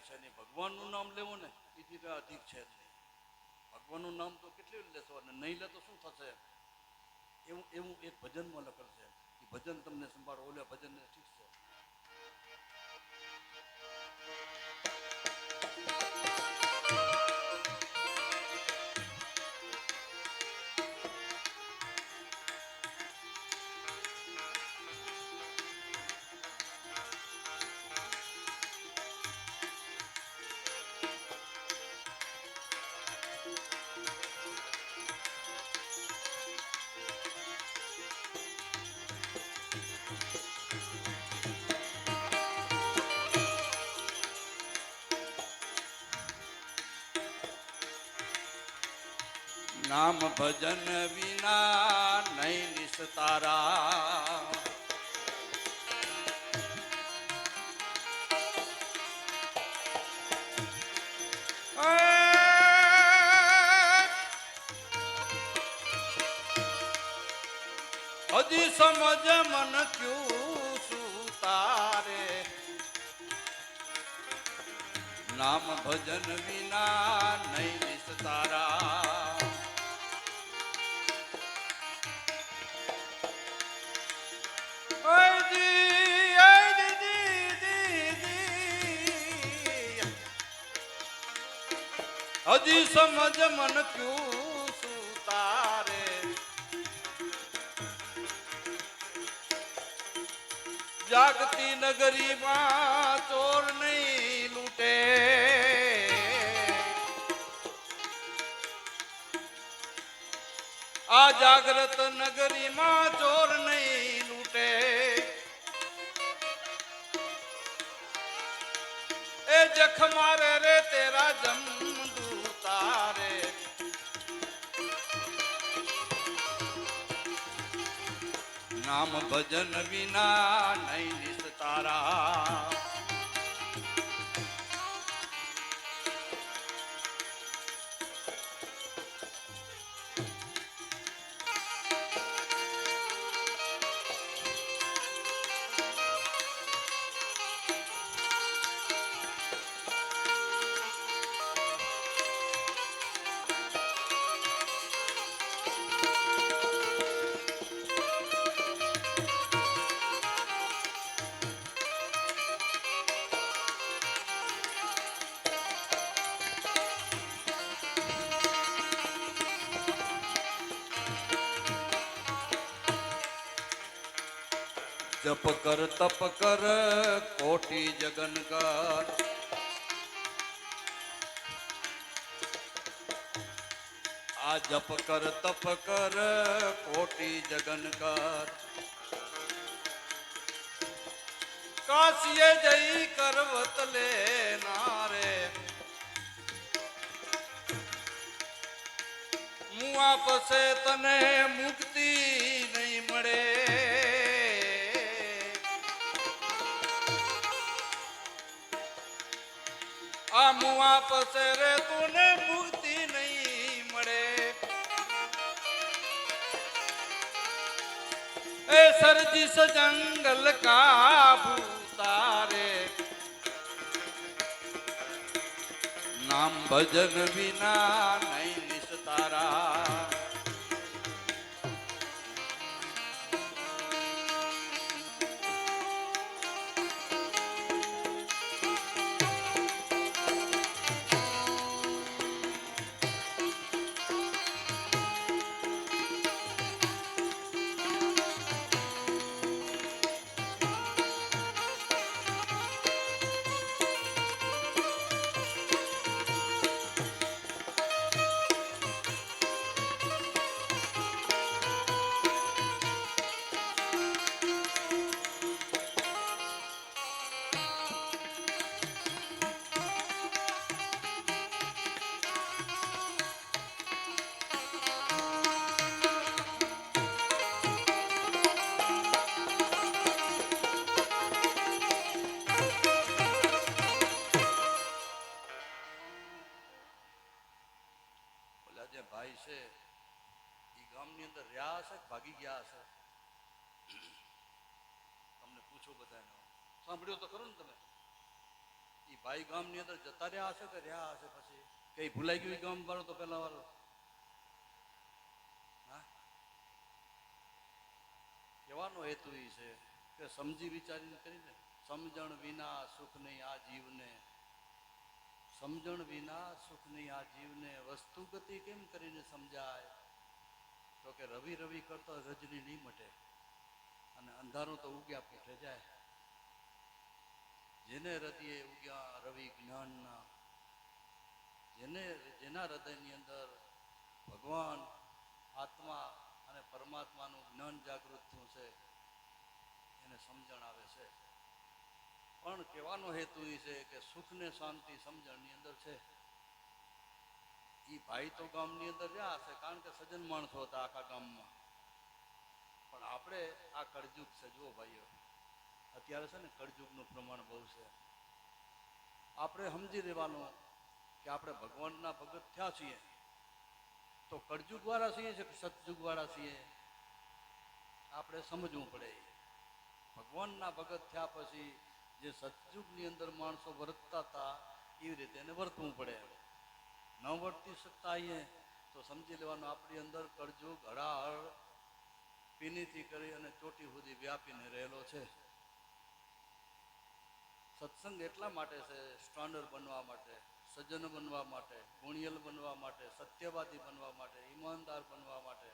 છે નહીં. ભગવાનનું નામ લેવું ને એથી કાંઈ અધિક છે જ નહીં. ભગવાનનું નામ તો કેટલું લેશો અને નહીં લે તો શું થશે? એવું એવું એક ભજનમાં લખેલ છે. એ ભજન તમને સંભાળો. ઓલે ભજનને ઠીક છે. નામ ભજન વિના નહીં નિસ્તારા. હજી સમજ મન ક્યું સુતારે. નામ ભજન વિના નહીં નિસ્તારા. હજી સમજ મન ક્યું સુતારે. જાગતી નગરીમાં ચોર નહીં લૂટે. આ જાગ્રત નગરીમાં ચોર નહીં લૂટે. એ જખ મારે રે તેરા જમ તારે. નામ ભજન વિના નહીં નિસ્તારા. જપ કર તપ કર કોટી જગન કર. આ જપ કર તપ કર કોટી જગન કર. કાશીએ જઈ કરવત લે નારે. મુઆ પસે તને મુક્તિ નહીં મળે. આ મુઆ પસે રે તુને મુક્તિ નહીં મળે. એ સરજીસ જંગલ કા ભૂતારે. નામ ભજન વિના નહીં નિસ્તારા. ભાઈ છે એ ગામની અંદર રહ્યા હશે, ભાગી ગયા હશે. તમને પૂછો બધાને, સાંભળ્યો તો ખરું ને તમે? એ ભાઈ ગામની અંદર જતા રહ્યા હશે કે રહ્યા હશે પછી કઈ ભૂલાઈ ગયું ગામ વાળો તો પેલા વાળો હા કહેવાનો હેતુ એ છે કે સમજી વિચારીને કરીને સમજણ વિના સુખ નહીં આ જીવને સમજણ વિના સુખ નહીં આ જીવને વસ્તુ ગતિ કેમ કરીને સમજાય તો કે રવિ રવિ કરતા રજની નહીં મટે અને અંધારું તો ઉગ્યા પૂઠે જાય જેને હૃદયે ઉગ્યા રવિ જ્ઞાનના જેના હૃદયની અંદર ભગવાન આત્મા અને પરમાત્માનું જ્ઞાન જાગૃત થયું છે એને સમજણ આવે છે પણ કહેવાનો હેતુ એ છે કે સુખ ને શાંતિ સમજણની અંદર છે એ ભાઈ તો ગામની અંદર રહ્યા હશે કારણ કે સજ્જન માણસો હતા આખા ગામમાં પણ આપણે આ કળજુગ છે જુઓ ભાઈઓ અત્યારે છે ને કળજુગનું પ્રમાણ બહુ છે આપણે સમજી લેવાનું કે આપણે ભગવાનના ભગત થયા છીએ તો કળજુગ વાળા છીએ કે સતયુગ વાળા છીએ આપણે સમજવું પડે ભગવાનના ભગત થયા પછી જે સતયુગની અંદર માણસો વર્તતા હતા એવી રીતે એને વર્તવું પડે ન વર્તી શકતા આવીએ તો સમજી લેવાનું આપણી અંદર કળજુગ હળાહળ પીનીથી કરી અને ચોટી સુધી વ્યાપીને રહેલો છે સત્સંગ એટલા માટે છે સ્ટાન્ડર્ડ બનવા માટે સજ્જન બનવા માટે ગુણિયલ બનવા માટે સત્યવાદી બનવા માટે ઈમાનદાર બનવા માટે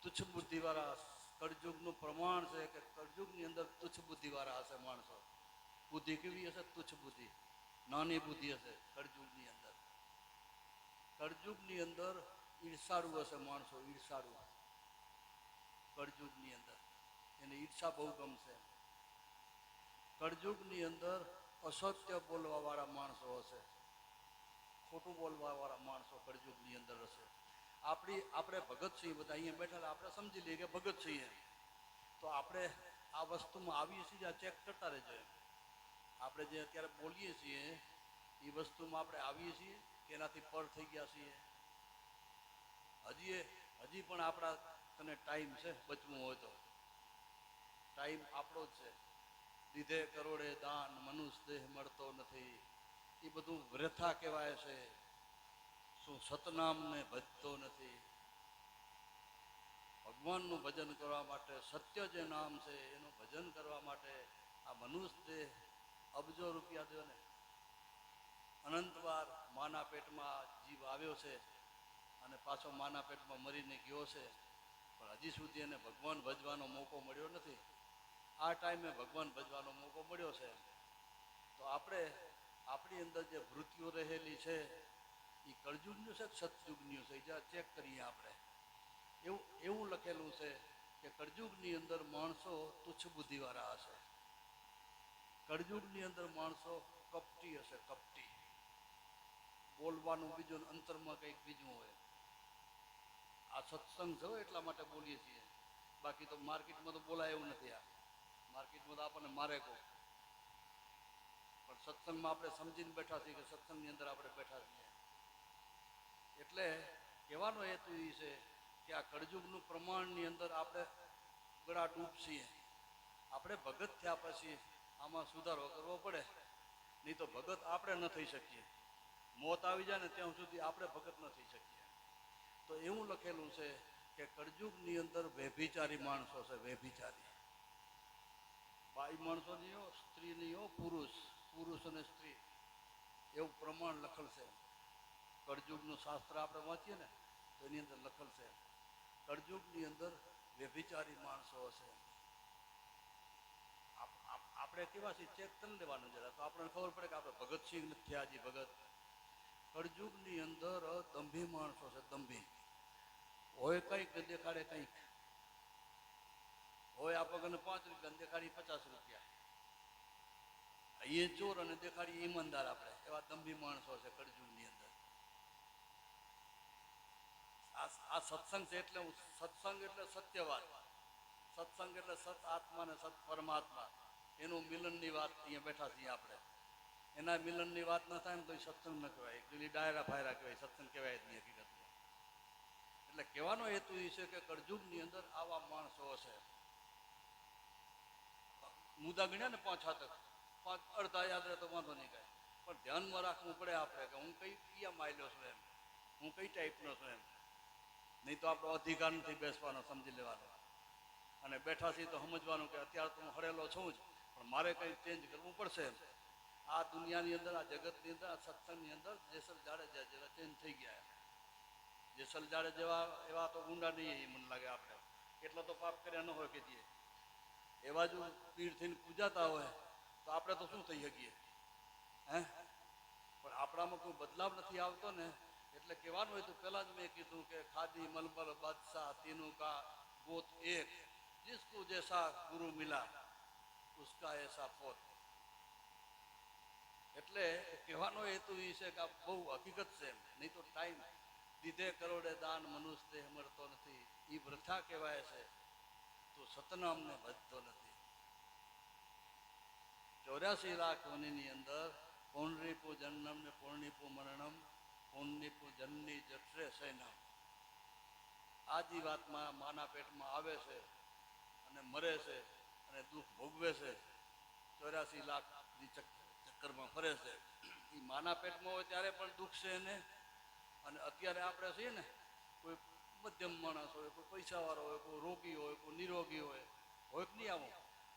તુચ્છ બુદ્ધિવાળા કળજુગનું પ્રમાણ છે કે કળજુગની અંદર તુચ્છ બુદ્ધિવાળા હશે માણસો બુદ્ધિ કેવી હશે તુચ્છ બુદ્ધિ નાની બુદ્ધિ હશે કળજુગની અંદર કળજુગની અંદર ઈર્ષાળુ હશે માણસો ઈર્ષાળુ કળજુગની અંદર એને ઈર્ષા બહુ ગમશે કળજુગની અંદર અસત્ય બોલવા વાળા માણસો હશે ખોટું બોલવા વાળા માણસો કળજુગની અંદર હશે આપણે ભગત છીએ બધા અહીંયા બેઠા આપણે સમજી લઈએ કે ભગત છીએ તો આપણે આ વસ્તુમાં આવીએ છીએ આ ચેક કરતા રહેજો આપણે જે અત્યારે બોલીએ છીએ એ વસ્તુમાં આપણે આવીએ છીએ કે એનાથી પર થઈ ગયા છીએ હજી પણ આપણા તને ટાઈમ છે બચવું હોય તો ટાઈમ આપણો જ છે દીધે કરોડે દાન મનુષ્ય દેહ મળતો નથી એ બધું વ્યથા કહેવાય છે શું સતનામને ભજતો નથી ભગવાનનું ભજન કરવા માટે સત્ય જે નામ છે એનું ભજન કરવા માટે આ મનુષ્ય દેહ અબજો રૂપિયા દો ને અનંતવાર માના પેટમાં જીવ આવ્યો છે અને પાછો માના પેટમાં મરીને ગયો છે પણ હજી સુધી એને ભગવાન ભજવાનો મોકો મળ્યો નથી આ ટાઈમે ભગવાન ભજવાનો મોકો મળ્યો છે તો આપણે આપણી અંદર જે વૃત્તિઓ રહેલી છે એ કળજુગનું છે સતયુગનું છે જ્યાં ચેક કરીએ આપણે એવું લખેલું છે કે કળજુગની અંદર માણસો તુચ્છ બુદ્ધિવાળા હશે કળજુગની અંદર માણસો કપટી હશે કપટી બોલવાનું બીજું અંતરમાં કંઈક બીજું હોય આ સત્સંગ છે એટલા માટે બોલીએ છીએ બાકી તો માર્કેટમાં તો બોલાય એવું નથી આ માર્કેટમાં તો આપણને મારે કહો પણ સત્સંગમાં આપણે સમજીને બેઠા છીએ કે સત્સંગની અંદર આપણે બેઠા છીએ એટલે કહેવાનો હેતુ એ છે કે આ કળજુગનું પ્રમાણની અંદર આપણે ગળા ડૂબ છીએ આપણે ભગત થયા પછી આમાં સુધારો કરવો પડે નહીં તો ભગત આપણે ન થઈ શકીએ મોત આવી જાય ને ત્યાં સુધી આપણે ભગત ન થઈ શકીએ તો એવું લખેલું છે કે કળજુગની અંદર વ્યભિચારી માણસો છે વ્યભિચારી બાઈ માણસો નહીં હો સ્ત્રી નહીં હો પુરુષ અને સ્ત્રી એવું પ્રમાણ લખેલ છે કળજુગનું શાસ્ત્ર આપણે વાંચીએ ને તો એની અંદર લખેલ છે કળજુગની અંદર વ્યભિચારી માણસો હશે આપણે કેવા છીએ ચેક કરી લેવાનું જરા તો આપણને ખબર પડે કે આપણે ભગત સિંહ નથી થયા હજી ભગત કળજુગની અંદર દંભી માણસો છે દંભી હોય કંઈક દેખાડે કંઈક હોય આપણને 5 રૂપિયા દેખાડી 50 રૂપિયા એ ચોર અને દેખાડી ઈમાનદાર આપણે એવા દંભી માણસો છે કળજુગની અંદર આ સત્સંગ છે એટલે સત્સંગ એટલે સત્યવાદ સત્સંગ એટલે સત આત્મા ને સત પરમાત્મા એનું મિલનની વાત અહીંયા બેઠા છીએ આપણે એના મિલનની વાત ન થાય ને તો એ સત્સંગ ન કહેવાય પેલી ડાયરા ફાયરા કહેવાય સત્સંગ કહેવાય જ નહીં હકીકતમાં એટલે કહેવાનો હેતુ એ છે કે કળજુગની અંદર આવા માણસો હશે મુદ્દા ગણ્યા ને 5 હાથક અડધા યાદ રહે તો વાંધો નહીં કાંઈ, પણ ધ્યાનમાં રાખવું પડે આપણે કે હું કયા માયલો છું એમ, હું કઈ ટાઈપનો છું એમ. નહીં તો આપણો અધિકાર નથી બેસવાનો, સમજી લેવાનો. અને બેઠા છીએ તો સમજવાનું કે અત્યારે તો હું હરેલો છું જ, પણ મારે કંઈ ચેન્જ કરવું પડશે એમ. આ દુનિયાની અંદર, આ જગતની અંદર, આ સત્સંગની અંદર જેસલ જાડેજા જેવા ચેન્જ થઈ ગયા. જેસલ જાડે જેવા એવા તો ગુંડા નહીં, મને લાગે આપણે એટલા તો પાપ કર્યા ન હોય કે જે એવા જો પીર થઈને પૂજાતા હોય તો આપણે તો શું થઈ શકીએ હે? પણ આપણામાં કોઈ બદલાવ નથી આવતો ને, એટલે કહેવાનું હોય તો પહેલાં જ મેં કીધું કે ખાદી મલમલ બાદશાહ તીનું કા ગોત એક, जिसको जैसा गुरु मिला उसका ऐसा पोत. એટલે કહેવાનો હેતુ એ છે કે આ બહુ હકીકત છે એમ. નહીં તો ટાઈમ દીધે કરોડે દાન મનુષ્ય દેહ મળતો નથી, એ વૃથા કહેવાય છે તો સતનામને ભજતો નથી. 84 લાખ વનીની અંદર પૌર્ણિપુ જન્મ ને પૌર્ણિપુ મરણમ પૌર્ણિપુ જનની જઠરે સૈનમ. આ જ વાતમાં માના પેટમાં આવે છે અને મરે છે અને દુઃખ ભોગવે છે, 84 લાખની ચક્કરમાં ફરે છે. એ માના પેટમાં હોય ત્યારે પણ દુઃખ છે એને, અને અત્યારે આપણે છીએ ને, કોઈ મધ્યમ માણસ હોય, કોઈ પૈસાવાળો હોય, કોઈ રોગી હોય, કોઈ નિરોગી હોય કે નહીં આવું,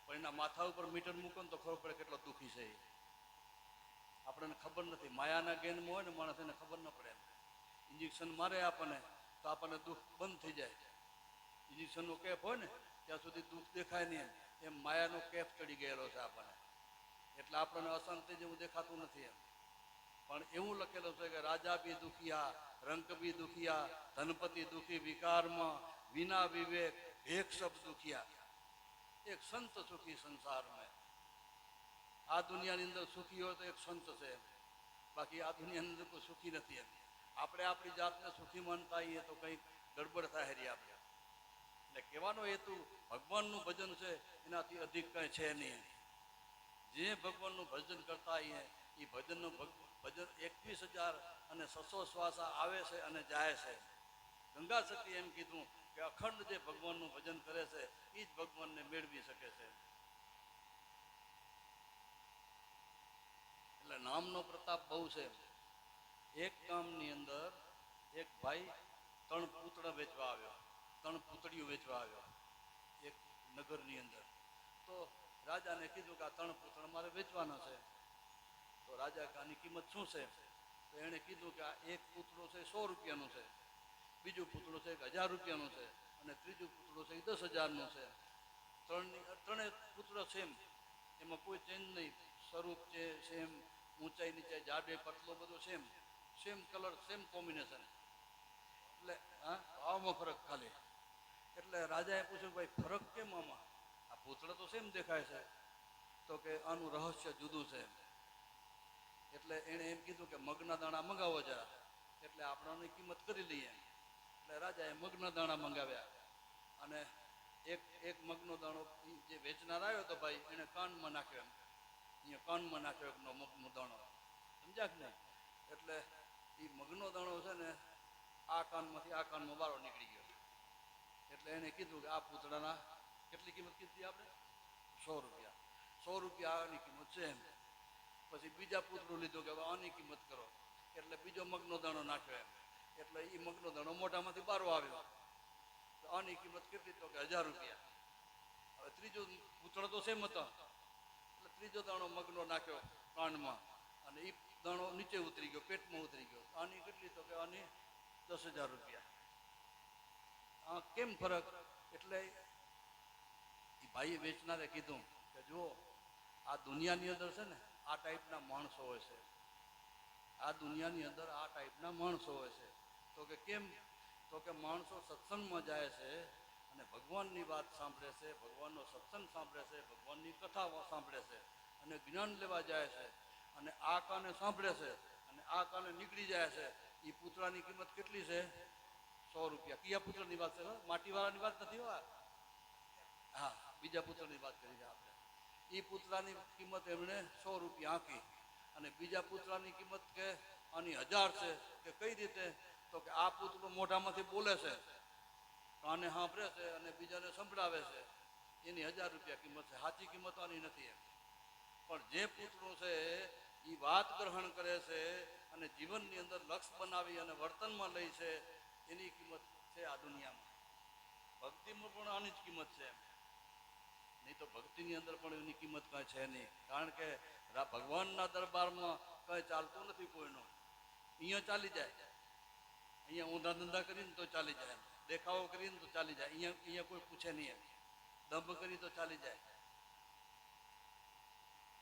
પણ એના માથા ઉપર મીટર મૂકો ને તો ખબર પડે કેટલો દુઃખી છે એ. આપણને ખબર નથી, માયાના ગેનમાં હોય ને માણસ, એને ખબર ન પડે. ઇન્જેક્શન મારે આપણને તો આપણને દુઃખ બંધ થઈ જાય. ઇન્જેક્શનનો કેપ હોય ને ત્યાં સુધી દુઃખ દેખાય નહીં, એમ માયાનો કેપ ચડી ગયેલો છે આપણને, એટલે આપણને અશાંતિ જેવું દેખાતું નથી એમ. પણ એવું લખેલું છે કે રાજા બી દુખિયા, રંક બી દુખિયા, ધનપતિ દુખી વિકારમાં, વિના વિવેક એક શબ્દ દુખિયા, એક સંત સુખી સંસાર મેં. આ દુનિયાની અંદર સુખી હોય તો એક સંત છે એમ, બાકી આ દુનિયાની અંદર કોઈ સુખી નથી એમ. આપણે આપણી જાતને સુખી માનતા આવીએ તો કંઈક ગડબડ થાય રહી આપણે. એટલે કહેવાનો હેતુ ભગવાનનું ભજન છે, એનાથી અધિક કંઈ છે નહીં. જે ભગવાનનું ભજન કરતા આવીએ એ ભજનનું ભજન 21,600 શ્વાસા આવે છે અને જાય છે. ગંગા સતી એમ કીધું કે અખંડ જે ભગવાનનું ભજન કરે છે એ જ ભગવાનને મેળવી શકે છે. એટલે નામનો પ્રતાપ બહુ છે. એક ગામની અંદર એક ભાઈ 3 પૂતળા વેચવા આવ્યો, 3 પૂતળીઓ વેચવા આવ્યો એક નગરની અંદર. તો રાજાને કીધું કે આ 3 પૂતળા મારે વેચવાના છે. તો રાજા કે આની કિંમત શું છે? તો એણે કીધું કે આ એક પૂતળો છે 100 રૂપિયાનું છે, બીજું પૂતળું છે 1000 રૂપિયાનું છે, અને ત્રીજું પૂતળું છે 10,000નું છે. ત્રણેય પૂતળા સેમ, એમાં કોઈ ચેન્જ નહીં. સ્વરૂપ છે સેમ, ઊંચાઈ નીચે જાડે પતલો બધો same, same colour same combination. એટલે હા, ભાવમાં ફરક ખાલી. એટલે રાજાએ પૂછ્યું ભાઈ ફરક કેમ આમાં? આ પૂતળા તો સેમ દેખાય છે. તો કે આનું રહસ્ય જુદું છે. એટલે એણે એમ કીધું કે મગના દાણા મંગાવો જરા, એટલે આપણાની કિંમત કરી લઈએ. એટલે રાજાએ મગના દાણા મંગાવ્યા, અને એક મગનો દાણો જે વેચનાર આવ્યો તો ભાઈ એને કાનમાં નાખ્યો, એમ અહીંયા કાનમાં નાખ્યો એકનો મગનો દાણો, સમજ્યા કે નહીં? એટલે એ મગનો દાણો છે ને આ કાનમાંથી આ કાનમાં બારો નીકળી ગયો. એટલે એને કીધું કે આ પૂતળાના કેટલી કિંમત કીધી આપણે? 100 રૂપિયા. 100 રૂપિયા આની કિંમત છે એમ. પછી બીજા પૂતળું લીધું કે હવે આની કિંમત કરો, એટલે બીજો મગનો દાણો નાખ્યો એમ. એટલે એ મગનો દાણો મોઢામાંથી બારો આવ્યો. તો આની કિંમત કેટલી? તો કે 1000 રૂપિયા. હવે ત્રીજો પૂતળો તો સેમ હતો, એટલે ત્રીજો દાણો મગનો નાખ્યો કાનમાં, અને એ દાણો નીચે ઉતરી ગયો, પેટમાં ઉતરી ગયો. આની કેટલી? તો કે આની 10,000 રૂપિયા. આ કેમ ફરક? એટલે એ ભાઈએ વેચનારે કીધું કે જો આ દુનિયાની અંદર છે ને આ ટાઈપના માણસો હોય છે, આ દુનિયાની અંદર આ ટાઈપના માણસો હોય છે. તો કે કેમ? તો કે માણસો સત્સંગમાં જાય છે અને ભગવાનની વાત સાંભળે છે, ભગવાનનો સત્સંગ સાંભળે છે, ભગવાનની કથા સાંભળે છે, અને જ્ઞાન લેવા જાય છે, અને આ કાને સાંભળે છે અને આ કાને નીકળી જાય છે. એ પૂતળાની કિંમત કેટલી છે? 100 રૂપિયા. કયા પુત્રની વાત છે? માટીવાળાની વાત નથી હો. હા, બીજા પુત્રની વાત કરી છે આપણે. એ પુત્રની કિંમત એમણે 100 રૂપિયા આંકી, અને બીજા પુત્રની કિંમત કે આની 1000 છે. કે કઈ રીતે? તો કે આ પુત્ર મોઢામાંથી બોલે છે, કાને સાંભળે છે અને બીજાને સંભળાવે છે, એની 1000 રૂપિયા કિંમત છે. સાચી કિંમત આની નથી એમ. પણ જે પૂતળું છે એ વાત ગ્રહણ કરે છે અને જીવનની અંદર લક્ષ્ય બનાવી અને વર્તનમાં લે છે, એની કિંમત છે આ દુનિયામાં. ભક્તિમાં પણ આની જ કિંમત છે, નહીં તો ભક્તિની અંદર પણ એની કિંમત કાંઈ છે નહીં. કારણ કે ભગવાનના દરબારમાં કાંઈ ચાલતું નથી કોઈનું. અહીંયા ચાલી જાય, અહીંયા ઊંધા ધંધા કરીને તો ચાલી જાય, દેખાવો કરીને તો ચાલી જાય, અહીંયા કોઈ પૂછે નહીં, દંભ કરી તો ચાલી જાય.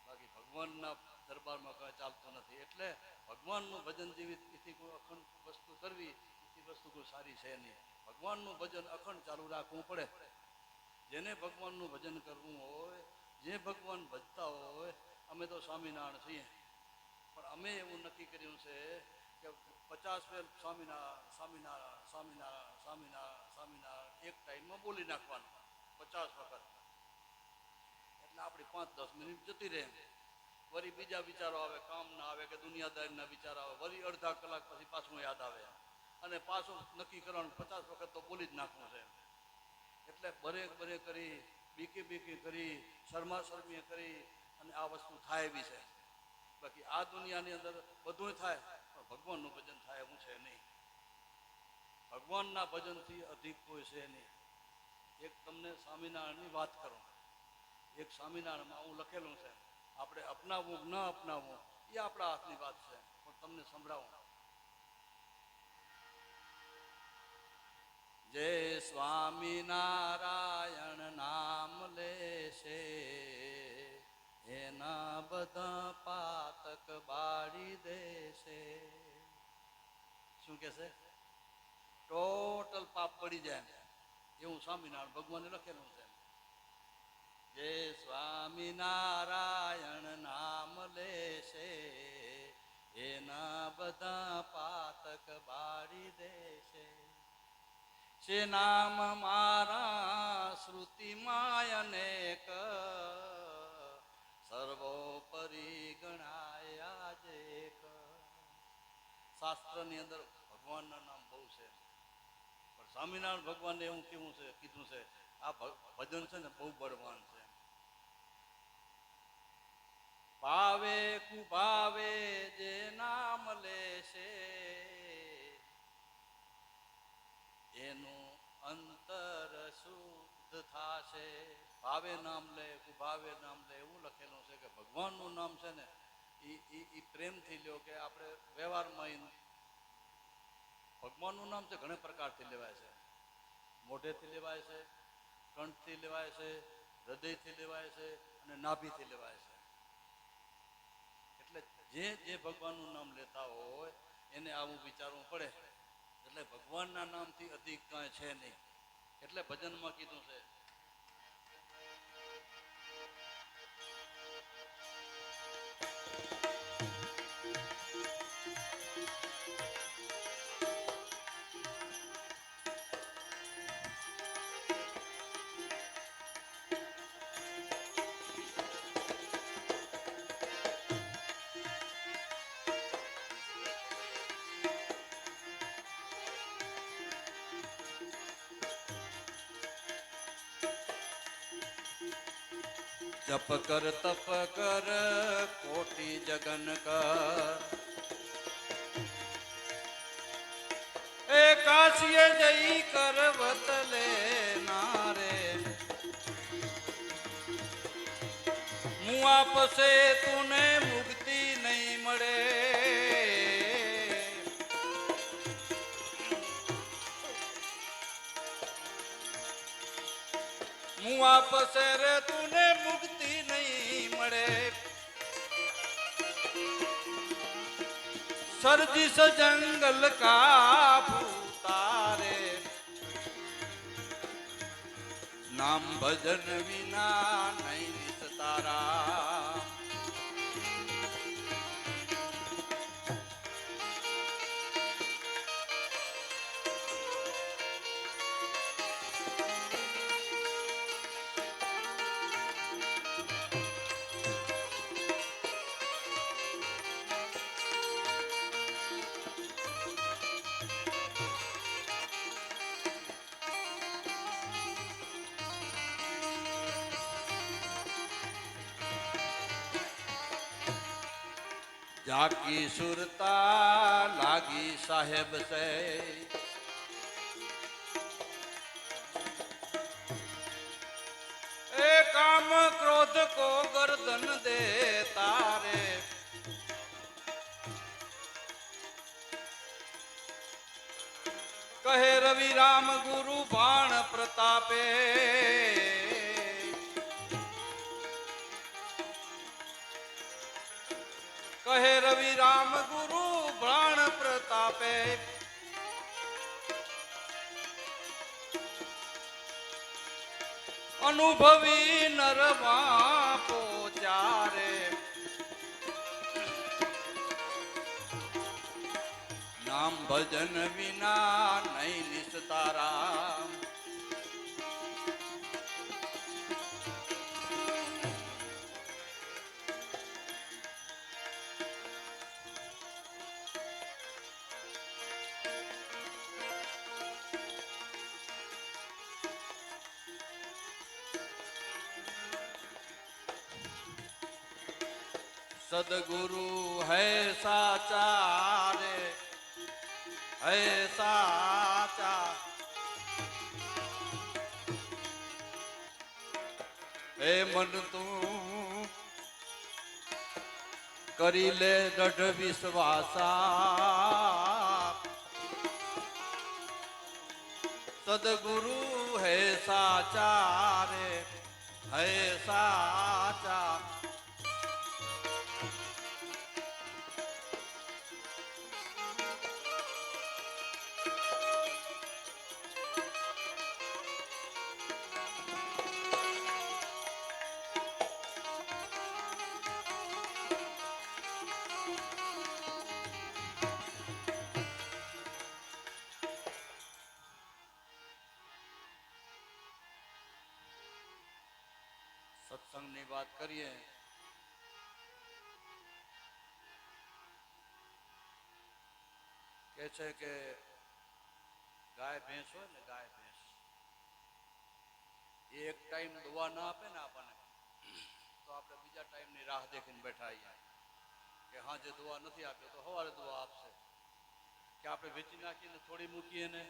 બાકી ભગવાનના દરબારમાં કાંઈ ચાલતું નથી. એટલે ભગવાનનું ભજન જેવી એથી કોઈ અખંડ વસ્તુ કરવી, એથી વસ્તુ કોઈ સારી છે નહીં. ભગવાનનું ભજન અખંડ ચાલુ રાખવું પડે. જેને ભગવાનનું ભજન કરવું હોય, જે ભગવાન ભજતા હોય, અમે તો સ્વામિનારાયણ છીએ, પણ અમે એવું નક્કી કર્યું છે કે 50 ફેર સ્વામિનારાયણ સ્વામિનારાયણ સ્વામિનારાયણ સ્વામિનારાયણ સ્વામિનારાયણ એક ટાઈમમાં બોલી નાખવાનું 50 વખત. એટલે આપણી 5-10 મિનિટ જતી રહે. વળી બીજા વિચારો આવે, કામ ના આવે કે દુનિયાદારીના વિચાર આવે, વળી અડધા કલાક પછી પાછું યાદ આવે અને પાછું નક્કી કરવાનું 50 વખત તો બોલી જ નાખવું છે. એટલે બરે કરી, બીકી કરી, શરમા કરી અને આ વસ્તુ થાય એવી છે. બાકી આ દુનિયાની અંદર બધું થાય પણ ભગવાનનું ભજન થાય એવું છે નહીં. ભગવાનના ભજનથી અધિક કોઈ છે નહીં. એક તમને સ્વામિનારાયણની વાત કરો. એક સ્વામિનારાયણમાં આવું લખેલું છે, આપણે અપનાવવું ન અપનાવવું એ આપણા હાથની વાત છે, પણ તમને સંભળાવું. જે સ્વામિનારાયણ નામ લેશે એના બધા પાતક બાળી દેશે. શું કે છે? ટોટલ પાપ પડી જાય એવું સ્વામિનારાયણ ભગવાને લખેલું છે. જે સ્વામિનારાયણ નામ લેશે એના બધા પાતક બાળી દેશે. છે નામ મારા શ્રુતિમાં અનેક, સર્વોપરી ગણાય આજેક. શાસ્ત્રની અંદર ભગવાનના નામ બહુ છે, પણ સ્વામિનારાયણ ભગવાનને એવું કીધું છે આ ભજન છે ને બહુ બળવાન છે. ભાવે કુભાવે જે નામ લેશે એનું અંતર શુદ્ધ થાશે. ભાવે નામ લે, કુભાવે નામ લે એવું લખેલું છે કે ભગવાનનું નામ છે ને એ પ્રેમથી લ્યો. કે આપણે વ્યવહારમાં ભગવાનનું નામ છે ઘણા પ્રકારથી લેવાય છે. મોઢેથી લેવાય છે, કંઠથી લેવાય છે, હૃદયથી લેવાય છે અને નાભીથી લેવાય છે. એટલે જે ભગવાનનું નામ લેતા હોય એને આવું વિચારવું પડે. એટલે ભગવાનના નામથી અધિક કાંઈ છે નહીં. એટલે ભજનમાં કીધું છે જપ કર તપ કર કોટી જગન કર, એકાશીએ જઈ કર વતલે નારે. હું આપશે તુને મુક્તિ નહીં મળે. હું આપશે રે તુને મુક્તિ નહીં મળે. સરજીસ જંગલ કા ભૂતારે, નામ ભજન વિના નહીં નિસતારા. જાકી સુરતા લાગી સાહેબ સે એ કામ ક્રોધ કો ગરદન દે તારે કહે રવિ રામ ગુરુ બાણ પ્રતાપે કહે રવિ રામ ગુરુ બાણ પ્રતાપે અનુભવી નરવા પોચારે નામ ભજન વિના નહીં નિસ્તારા सदगुरु है साचा रे है साचा हे मन તું કરી લે દઢ વિશ્વાસા સદગુરુ હે સાચા રે હે સાચા સત્સંગની વાત કરીએ કે છે કે ગાય ભેંસ હોય ને ગાય ભેંસ એ એક ટાઈમ દવા ના આપે ને આપણને તો આપણે બીજા ટાઈમની રાહ દેખીને બેઠા આવીએ કે હા જે દવા નથી આપ્યો તો સવારે દવા આપશે કે આપણે વેચી નાખીને થોડી મૂકીએ ને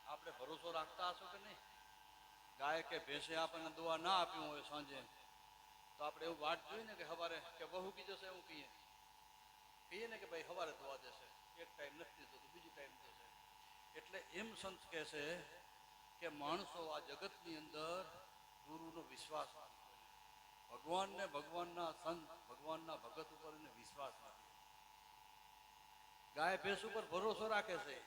આપણે ભરોસો રાખતા હશો કે નહીં ગાય કે ભેંસે આપણને દવા ના આપ્યું હોય સાંજે તો આપણે એવું વાટ જોઈએ ને કે સવારે કે બહુ કી જશે એવું કહીએ ને કે ભાઈ સવારે દવા દેશે એક ટાઈમ નથી દીધો તો બીજી ટાઈમ દેશે એટલે એમ સંત કહે છે કે માણસો આ જગતની અંદર ગુરુનો વિશ્વાસ નથી ભગવાનને ભગવાનના સંત ભગવાનના ભગત ઉપર એને વિશ્વાસ નથી ગાય ભેંસ ઉપર ભરોસો રાખે છે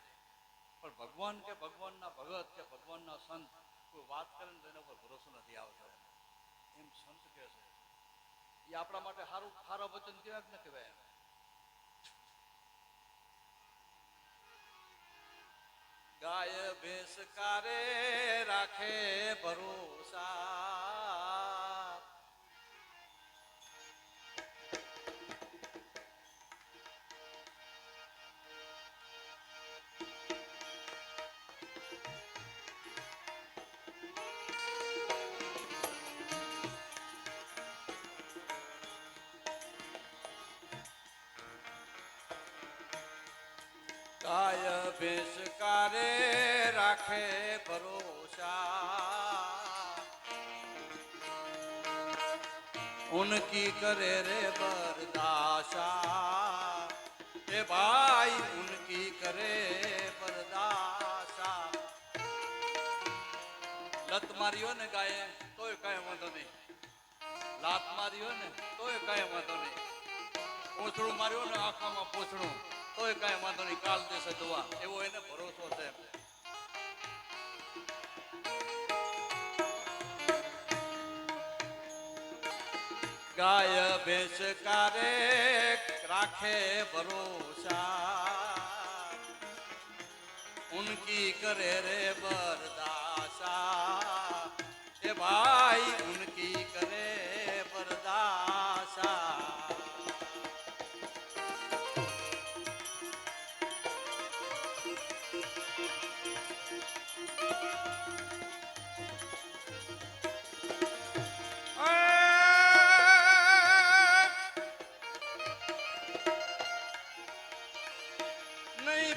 પણ ભગવાન કે ભગવાનના ભગત કે ભગવાનના સંત કોઈ વાત કરે ને તેના ઉપર ભરોસો નથી આવતો એમ સંત કહે છે એ આપણા માટે સારા વચન કહેવાય કે ન કહેવાય ગાય ભેંસ કારે રાખે ભરોસા गाय भैंस कारे राखे भरोसा उनकी करे रे बरदाशा ए भाई उनकी करे बरदाशा लत मारियो ने गाये तोय कई वांधो नहीं लात मारियो ने तोय कई वांधो नहीं पोछड़ू मारियो ने आखा में पोछड़ू તોય કાંઈ વાંધો નહીં કાલ દેશે દવા એવો એને ભરોસો છે ગાય ભેંસ કારે રાખે ભરોસા ઉનકી કરે રે બરદાશા એ ભાઈ ઉનકી કરે બરદાશા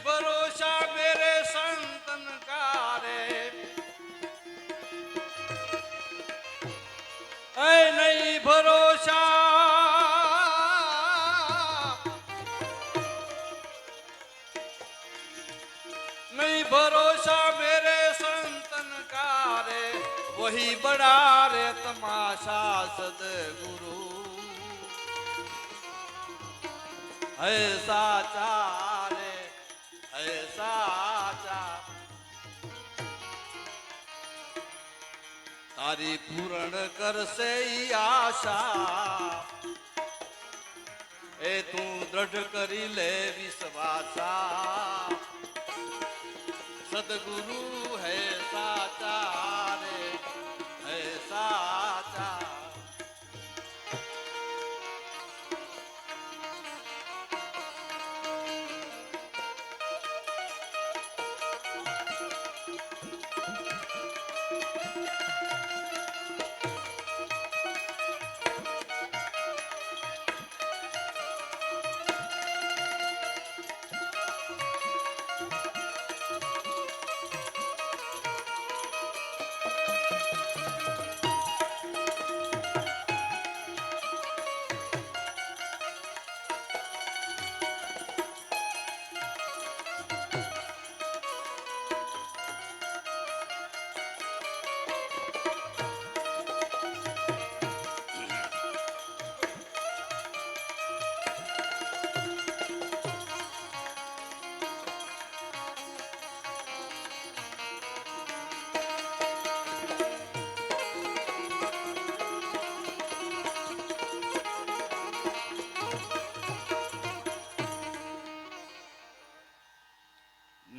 ભરોસા મેરે સંતન કારે નહીં ભરોસા नहीं भरोसा मेरे संतन का रे वही बड़ा रे तमाशा सदगुरु है साचा रे है साचा तारी पूर्ण करसे आशा ए तू दृढ़ करी ले विश्वासा सदगुरु है साचा रे है साचा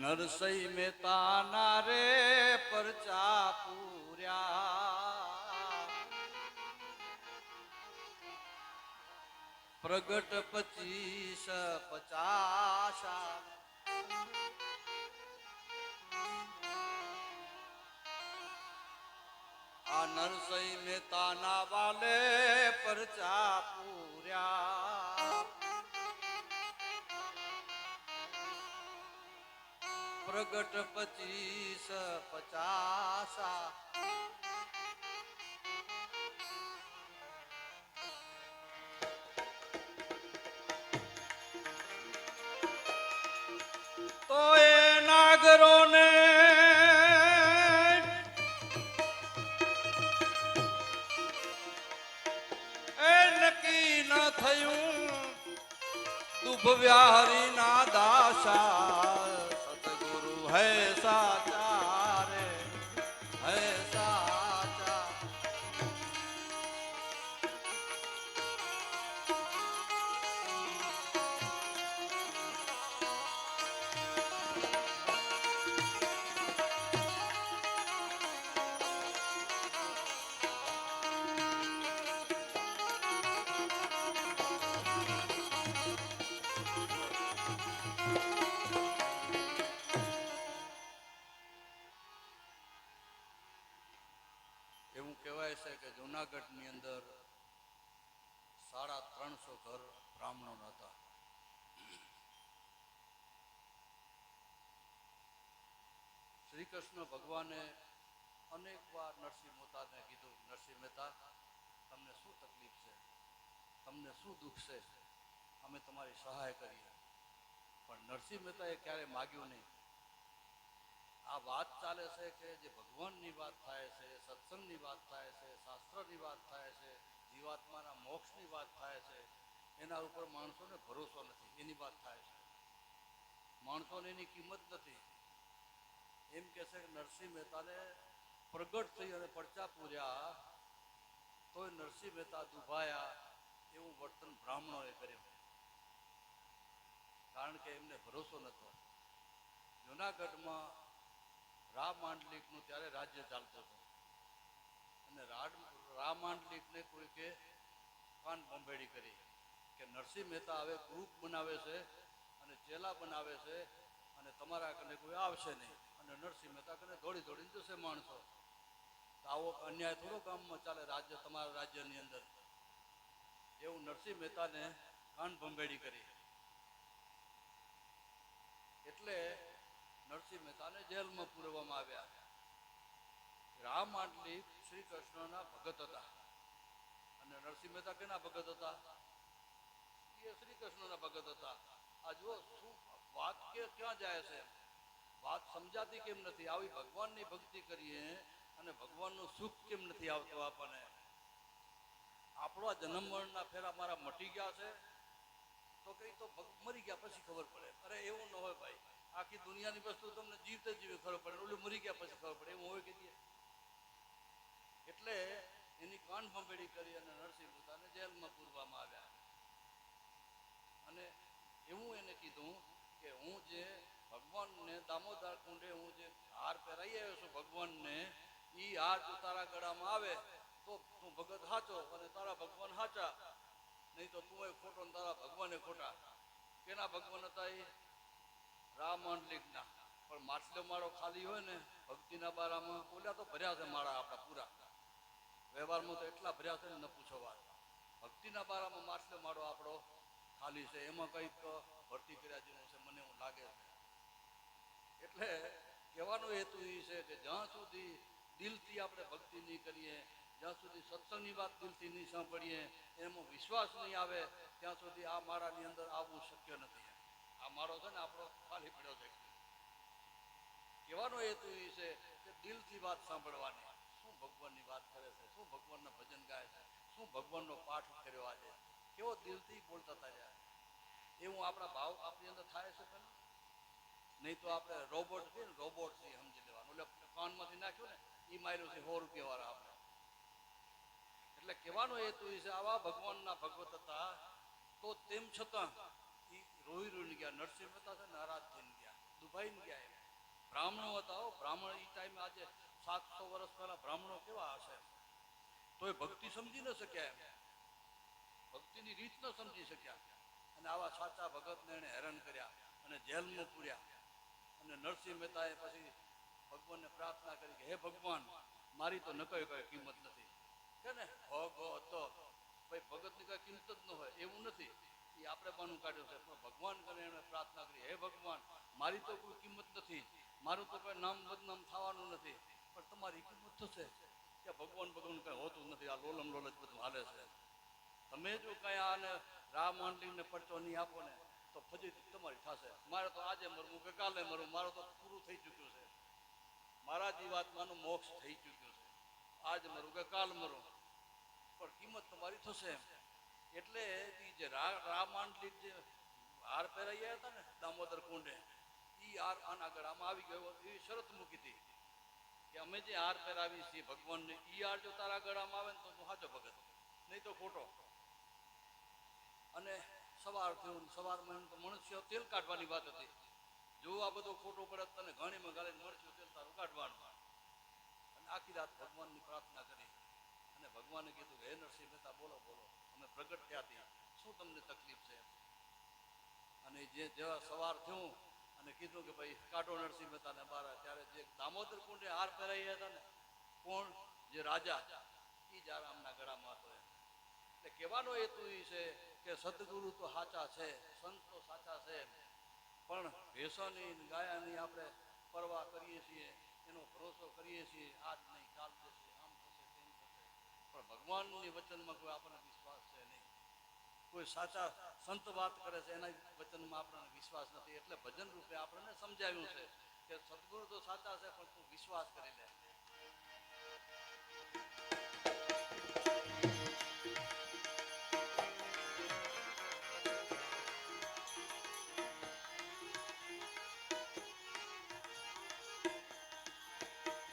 નરસઈ મહેતાના રે પરચા પૂર્યા પ્રગટ 25-50 આ નરસઈ મહેતાના વાલે પરચા પૂર્યા પ્રગટ 25-50 તો એ નાગરોને એ નક્કી ન થયું દુભવ્યા હરિના દાસા है साचा रे है साचा એવું કહેવાય છે કે જૂનાગઢની અંદર 350 ઘર બ્રાહ્મણો હતા. શ્રી કૃષ્ણ ભગવાને અનેક વાર નરસિંહ મહેતાને કીધું, નરસિંહ મહેતા તમને શું તકલીફ છે, તમને શું દુઃખ છે, અમે તમારી સહાય કરીએ. પણ નરસિંહ મહેતાએ ક્યારે માગ્યું નહીં. આ વાત ચાલે છે કે જે ભગવાનની વાત થાય છે, સત્સંગની વાત થાય છે, શાસ્ત્રની વાત થાય છે, જીવાત્માના મોક્ષની વાત થાય છે, એના ઉપર માણસોને ભરોસો નથી, એની વાત થાય છે. માણસોને એની કિંમત નથી. એમ કે છે કે નરસિંહ મહેતાને પ્રગટ થઈ અને પડચા પૂર્યા તોય નરસિંહ મહેતા દુભાયા એવું વર્તન બ્રાહ્મણોએ કર્યું, કારણ કે એમને ભરોસો નહોતો. જૂનાગઢમાં રા માંડલિકનું ત્યારે રાજ્ય ચાલતું હતું અને રા માંડલિકને કોઈકે કાન ભંભેડી કરી કે નરસિંહ મહેતા હવે ગ્રુપ બનાવે છે અને ચેલા બનાવે છે અને તમારા કને કોઈ આવશે નહીં અને નરસિંહ મહેતા કને દોડી દોડીને જશે માણસો. તો આવો અન્યાય થોડો ગામમાં ચાલે, રાજ્ય તમારા રાજ્યની અંદર. એવું નરસિંહ મહેતાને કાન ભંભેડી કરી. એટલે નરસિંહ મહેતાને જેલમાં પૂરવામાં આવ્યા. રામ માંડલિક શ્રી કૃષ્ણના ભગત હતા અને નરસિંહ મહેતા કેના ભગત હતા? એ શ્રી કૃષ્ણના ભગત હતા. આ જુઓ શું વાત ક્યાં જાય છે, વાત સમજાતી કેમ નથી? આવી ભગવાનની ભક્તિ કરીએ અને ભગવાનનું સુખ કેમ નથી આવતું આપણને? આપણો જન્મ મરણના ફેરા મારા મટી ગયા છે તો કઈ તો મરી ગયા પછી ખબર પડે. અરે એવું ન હોય ભાઈ, આખી દુનિયાની વસ્તુ તમને જીવતે જીવે ખબર પડે, ઓલું મરી ગયા પછી ખબર પડે, એવું હોય કે? એટલે એની કાન ભંભેડી કરી અને નરસિંહ મહેતાને જેલમાં પૂરવામાં આવ્યા. અને એવું એને કીધું કે હું જે ભગવાનને દામોદર કુંડે હું જે હાર પહેરાઈ આવ્યો છું ભગવાનને, એ હાર જો તારા ગળામાં આવે તો તું ભગત હાચો અને તારા ભગવાન હાચા, નહીં તો તું એ ખોટો ને તારા ભગવાને ખોટા. કેના ભગવાન હતા એ? રામ માંડલિકના. પણ માટલો માળો ખાલી હોય ને ભક્તિના બારામાં, ઓલા તો ભર્યા છે માળા આપણા પૂરા, વ્યવહારમાં તો એટલા ભર્યા છે ને ન પૂછો વાત. ભક્તિના બારામાં માટલો માળો આપણો ખાલી છે, એમાં કંઈક ભરતી કર્યા જેવું છે મને એવું લાગે છે. એટલે કહેવાનો હેતુ એ છે કે જ્યાં સુધી દિલથી આપણે ભક્તિ નહીં કરીએ, જ્યાં સુધી સત્સંગની વાત દિલથી નહીં સાંભળીએ, એમાં વિશ્વાસ નહીં આવે, ત્યાં સુધી આ માળાની અંદર આવવું શક્ય નથી. આ માળો છે ને આપણો ખાલી પડ્યો છે. કહેવાનો હેતુ એ છે કે દિલથી વાત સાંભળવાની. શું ભગવાનની વાત કરે છે, શું ભગવાનના ભજન ગાય છે, શું ભગવાનનો પાઠ કર્યો આજે, કેવો દિલથી બોલતા હતા. એવું આપણા ભાવ આપણી અંદર થાય છે પેલા. નહીં તો આપણે રોબોટ છીએ ને, રોબોટ છીએ સમજી લેવાનું. એટલે કાનમાંથી નાખ્યું ને એ માર્યું છે 100 રૂપિયા વાળા આપણે. એટલે કહેવાનો હેતુ એ છે આવા ભગવાનના ભગવત હતા તો તેમ છતાં એ રોઈ રોઈને ગયા. નરસિંહ મહેતા છે નારાજ થઈને ગયા, દુભાઈને ગયા. બ્રાહ્મણો હતા. બ્રાહ્મણ એ ટાઈમે આજે 700 વર્ષ પહેલા બ્રાહ્મણો કેવા હશે? તો એ ભક્તિ સમજી ન શક્યા, ભક્તિની રીત ન સમજી શક્યા. અને આવા સાચા ભગતને એને હેરાન કર્યા અને જેલમાં પૂર્યા. અને નરસિંહ મહેતાએ પછી ભગવાનને પ્રાર્થના કરી કે હે ભગવાન, મારી તો નકઈ કઈ કિંમત નથી. કે ને ભગત ભાઈ, ભગતની કઈ કિંમત જ ન હોય એવું નથી, એ આપણે બાનું કાઢ્યું છે. પણ ભગવાન કરીને એને પ્રાર્થના કરી હે ભગવાન, મારી તો કોઈ કિંમત નથી, મારું તો કોઈ નામ બદનામ થવાનું નથી, પણ તમારી કિંમત થશે. કે ભગવાન ભગવાન કઈ હોતું નથી, આ લોલમ લોલ જ બધું હાલે છે. તમે જો કઈ આને રામ માંડલીને પડતો નહીં આપો ને તો ફજીતી તમારી થશે. મારે તો આજે મરવું કે કાલે મરવું, મારું તો પૂરું થઈ ચૂક્યું છે. મારા જીવાત્માનું મોક્ષ થઈ ચૂક્યું છે. આજ મરું કે કાલ મરું, પણ કિંમત તમારી થશે. એટલે જે રામ માંડલિક જે હાર પહેરાઈ હતા ને દામોદર કુંડે, એ હાર આના ગળામાં આવી ગયો. એવી શરત મૂકી હતી કે અમે જે હાર પહેરાવી છીએ ભગવાનને, એ હાર જો તારા ગળામાં આવે ને તો તું સાચો ભગત, નહીં તો ખોટો. અને સવાર થયું, સવારમાં તો મનુષ્ય તેલ કાઢવાની વાત હતી. જો આ બધું ખોટું પડે તને ઘણીમાં ગાળીને મળશું તેલ તારું કાઢવાનું. અને આખી રાત ભગવાનની પ્રાર્થના કરી અને ભગવાને કીધું હે નરસિંહ મહેતા, બોલો બોલો, અમે પ્રગટ થયાથી શું તમને તકલીફ છે? અને જેવા સવાર થયું અને કીધું કે ભાઈ કાઢો નરસિંહ મહેતાને બહાર, ત્યારે જે દામોદર કુંડે હાર પહેરાઈ હતા ને, કોણ? જે રાજા, એ જ આરામના ગળામાં હતો. એટલે કહેવાનો હેતુ એ છે કે સદગુરુ તો સાચા છે, સંત તો સાચા છે, પણ ભેસાની ગાયાની આપણે પરવા કરીએ છીએ, એનો ભરોસો કરીએ છીએ, આજ નહીં કાલ જશે, આમ થશે તેમ થશે, પણ ભગવાનની વચનમાં કોઈ આપણને વિશ્વાસ છે નહીં. કોઈ સાચા સંત વાત કરે છે એના વચનમાં આપણને વિશ્વાસ નથી. એટલે ભજન રૂપે આપણને સમજાવ્યું છે કે સદગુરુ તો સાચા છે, પણ તું વિશ્વાસ કરી લે.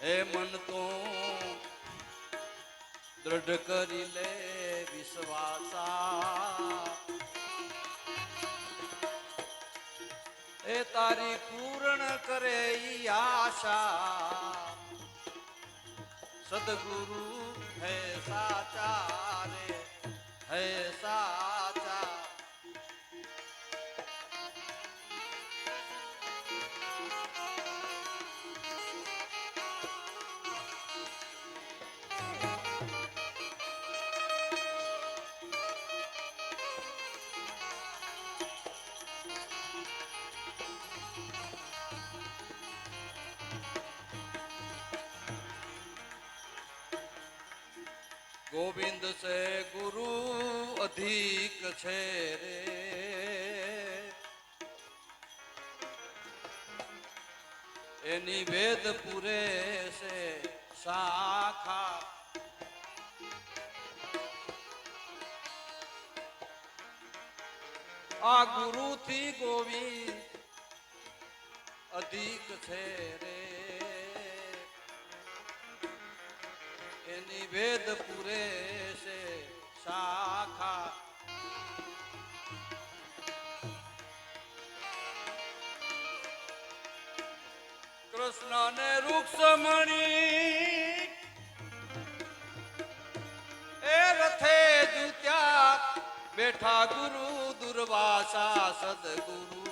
હે મન તું દ્રઢ કરી લે વિશ્વાસા, એ તારી પૂર્ણ કરે ઈ આશા. સદગુરુ હે સાચા રે, હે સાચા. ગોવિંદ છે ગુરુ અધિક છે રે, એની વેદ પૂરે છે શાખા, આ ગુરુ થી ગોવિંદ અધિક છે રે, એની વેદ પૂરે છે શાખા, કૃષ્ણ ને રૂક્ષમણી એ રથે જુત્યા બેઠા ગુરુ દુર્વાસા સદગુરુ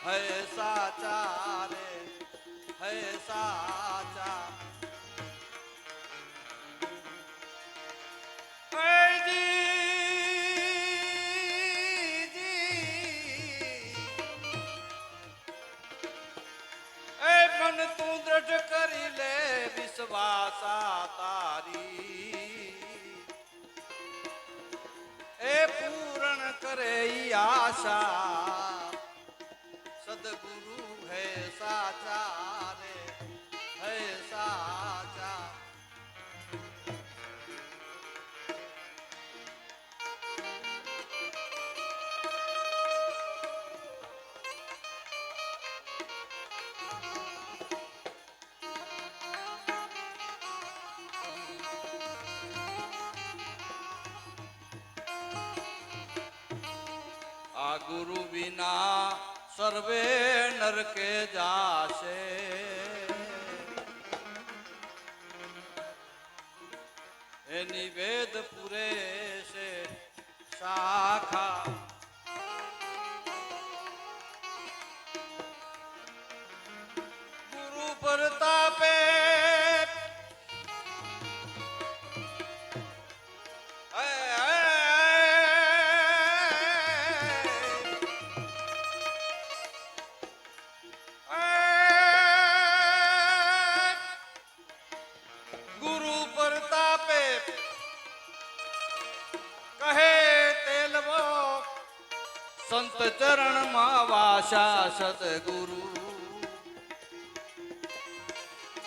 હે સાચા રે હે સાચા, મન તું દ્રઢ કરી લે વિશ્વાસા તારી, એ પૂરણ કરે આશા સદગુરુ હે સાચા રે હે સાચા, આ ગુરુ વિના સર્વે નરકે જાશે, એની વેદ પૂરે છે શાખા, ગુરુ પ્રતાપે ગુરુ પ્રતાપે કહે તેલવો સંત ચરણ માં વાસા સદગુરુ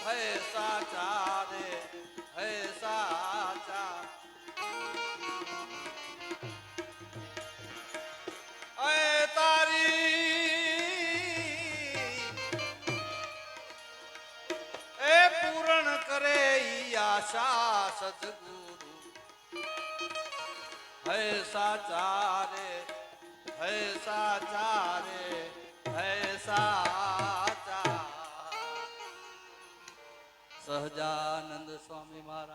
હે સાચા રે હે સાચા, એ પૂરણ કરે આશા સદગુરુ હે સાચા રે હે સાચા રે હે સાચા, સહજાનંદ સ્વામી મહારાજ